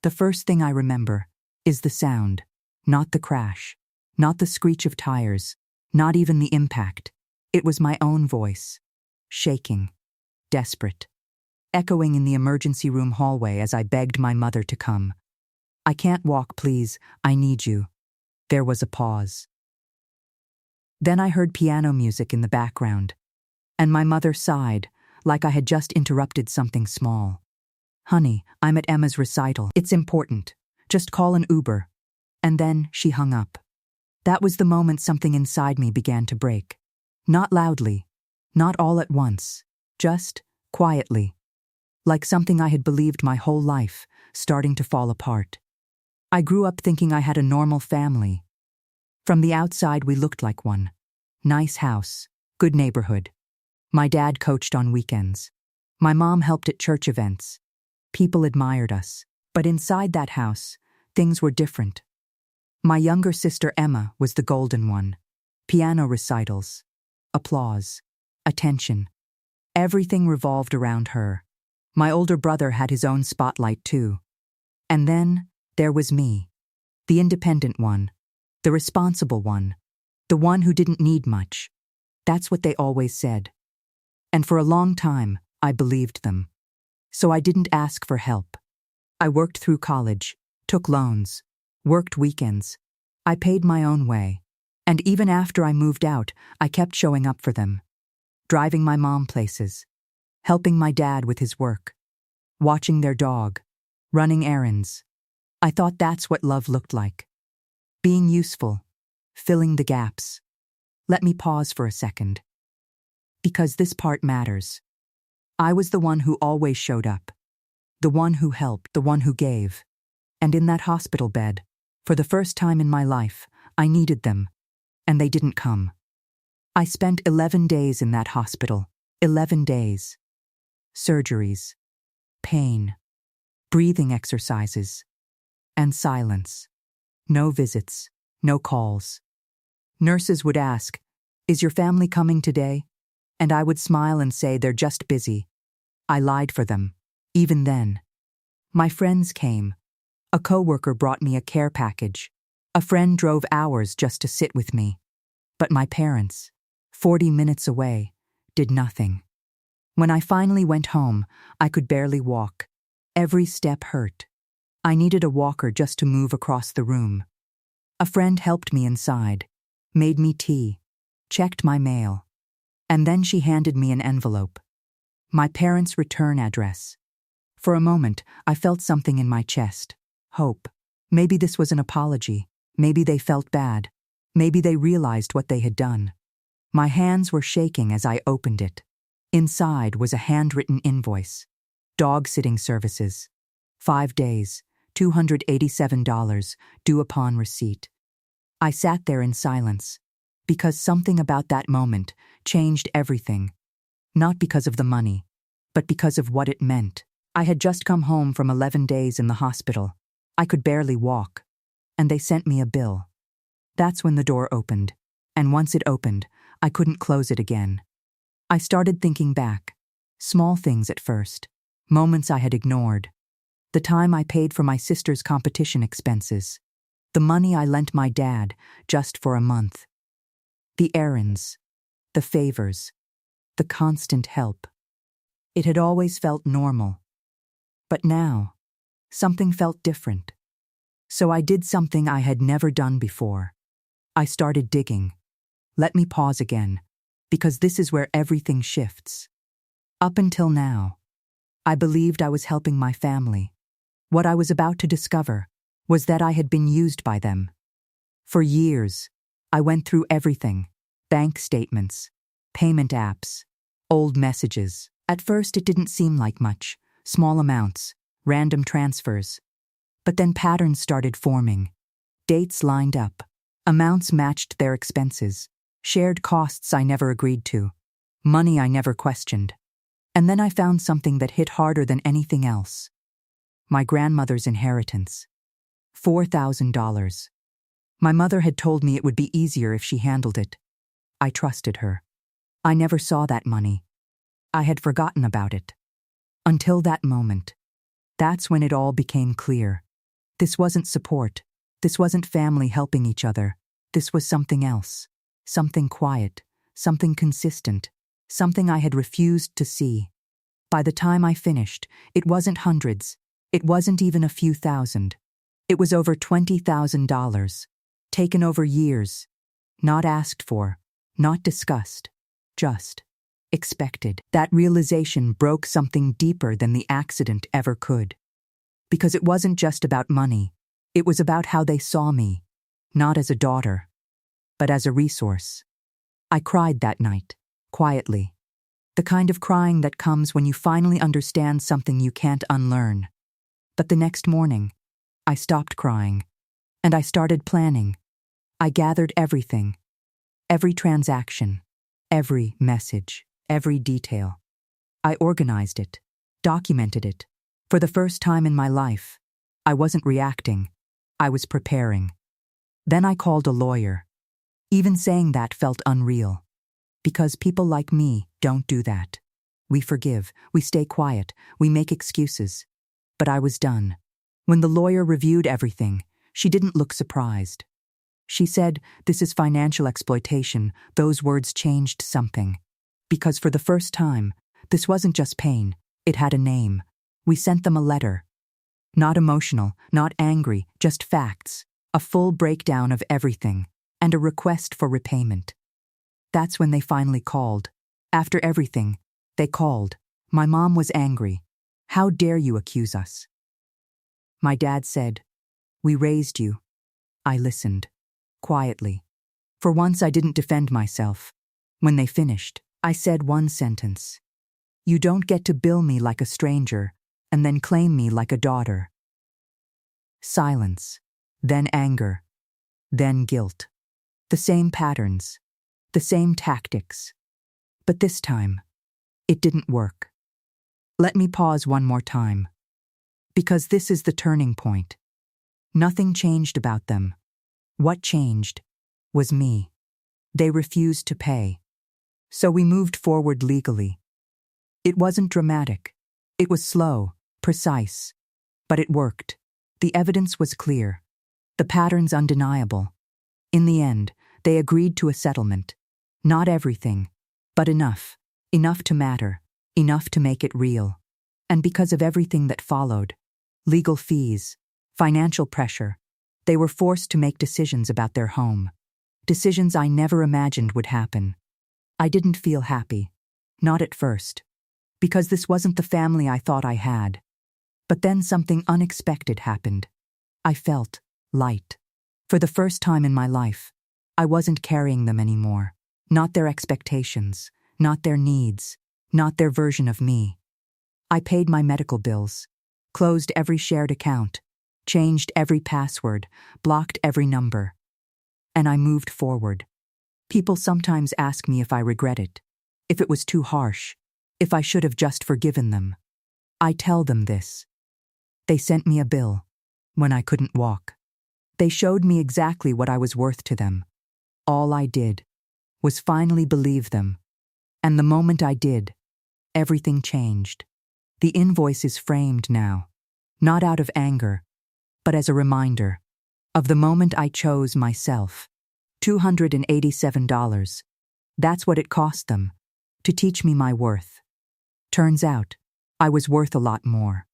The first thing I remember is the sound, not the crash, not the screech of tires, not even the impact. It was my own voice, shaking, desperate, echoing in the emergency room hallway as I begged my mother to come. "I can't walk, please. I need you." There was a pause. Then I heard piano music in the background, and my mother sighed, like I had just interrupted something small. "Honey, I'm at Emma's recital. It's important. Just call an Uber." And then she hung up. That was the moment something inside me began to break. Not loudly, not all at once, just quietly, like something I had believed my whole life, starting to fall apart. I grew up thinking I had a normal family. From the outside, we looked like one. Nice house, good neighborhood. My dad coached on weekends. My mom helped at church events. People admired us. But inside that house, things were different. My younger sister Emma was the golden one. Piano recitals, applause, attention. Everything revolved around her. My older brother had his own spotlight too. And then there was me, the independent one, the responsible one, the one who didn't need much. That's what they always said. And for a long time, I believed them. So I didn't ask for help. I worked through college, took loans, worked weekends. I paid my own way. And even after I moved out, I kept showing up for them. Driving my mom places, helping my dad with his work, watching their dog, running errands. I thought that's what love looked like. Being useful, filling the gaps. Let me pause for a second. Because this part matters. I was the one who always showed up. The one who helped, the one who gave. And in that hospital bed, for the first time in my life, I needed them. And they didn't come. I spent 11 days in that hospital. 11 days. Surgeries. Pain. Breathing exercises. And silence. No visits. No calls. Nurses would ask, "Is your family coming today?" And I would smile and say, "They're just busy." I lied for them. Even then. My friends came. A coworker brought me a care package. A friend drove hours just to sit with me. But my parents, 40 minutes away, did nothing. When I finally went home, I could barely walk. Every step hurt. I needed a walker just to move across the room. A friend helped me inside, made me tea, checked my mail. And then she handed me an envelope. My parents' return address. For a moment, I felt something in my chest. Hope. Maybe this was an apology. Maybe they felt bad. Maybe they realized what they had done. My hands were shaking as I opened it. Inside was a handwritten invoice. Dog sitting services. 5 days, $287, due upon receipt. I sat there in silence, because something about that moment changed everything. Not because of the money, but because of what it meant. I had just come home from 11 days in the hospital. I could barely walk. And they sent me a bill. That's when the door opened. And once it opened, I couldn't close it again. I started thinking back. Small things at first. Moments I had ignored. The time I paid for my sister's competition expenses. The money I lent my dad just for a month. The errands. The favors. The constant help. It had always felt normal. But now, something felt different. So I did something I had never done before. I started digging. Let me pause again, because this is where everything shifts. Up until now, I believed I was helping my family. What I was about to discover was that I had been used by them. For years, I went through everything: bank statements, payment apps, old messages. At first, it didn't seem like much, small amounts, random transfers. But then patterns started forming. Dates lined up. Amounts matched their expenses. Shared costs I never agreed to. Money I never questioned. And then I found something that hit harder than anything else. My grandmother's inheritance. $4,000. My mother had told me it would be easier if she handled it. I trusted her. I never saw that money. I had forgotten about it. Until that moment. That's when it all became clear. This wasn't support. This wasn't family helping each other. This was something else. Something quiet. Something consistent. Something I had refused to see. By the time I finished, it wasn't hundreds. It wasn't even a few thousand. It was over $20,000. Taken over years. Not asked for. Not discussed. Just expected. That realization broke something deeper than the accident ever could. Because it wasn't just about money. It was about how they saw me. Not as a daughter, but as a resource. I cried that night, quietly. The kind of crying that comes when you finally understand something you can't unlearn. But the next morning, I stopped crying, and I started planning. I gathered everything. Every transaction, every message, every detail. I organized it, documented it. For the first time in my life, I wasn't reacting. I was preparing. Then I called a lawyer. Even saying that felt unreal. Because people like me don't do that. We forgive, we stay quiet, we make excuses. But I was done. When the lawyer reviewed everything, she didn't look surprised. She said, "This is financial exploitation." Those words changed something. Because for the first time, this wasn't just pain, it had a name. We sent them a letter. Not emotional, not angry, just facts. A full breakdown of everything, and a request for repayment. That's when they finally called. After everything, they called. My mom was angry. "How dare you accuse us?" My dad said, "We raised you." I listened. Quietly. For once I didn't defend myself. When they finished, I said one sentence. "You don't get to bill me like a stranger, and then claim me like a daughter." Silence. Then anger. Then guilt. The same patterns. The same tactics. But this time, it didn't work. Let me pause one more time. Because this is the turning point. Nothing changed about them. What changed was me. They refused to pay. So we moved forward legally. It wasn't dramatic. It was slow, precise. But it worked. The evidence was clear. The patterns undeniable. In the end, they agreed to a settlement. Not everything, but enough. Enough to matter. Enough to make it real. And because of everything that followed, legal fees, financial pressure, they were forced to make decisions about their home. Decisions I never imagined would happen. I didn't feel happy. Not at first. Because this wasn't the family I thought I had. But then something unexpected happened. I felt light. For the first time in my life, I wasn't carrying them anymore. Not their expectations, not their needs, not their version of me. I paid my medical bills, closed every shared account, changed every password, blocked every number. And I moved forward. People sometimes ask me if I regret it, if it was too harsh, if I should have just forgiven them. I tell them this. They sent me a bill when I couldn't walk. They showed me exactly what I was worth to them. All I did was finally believe them. And the moment I did, everything changed. The invoice is framed now, not out of anger, but as a reminder of the moment I chose myself. $287. That's what it cost them, to teach me my worth. Turns out, I was worth a lot more.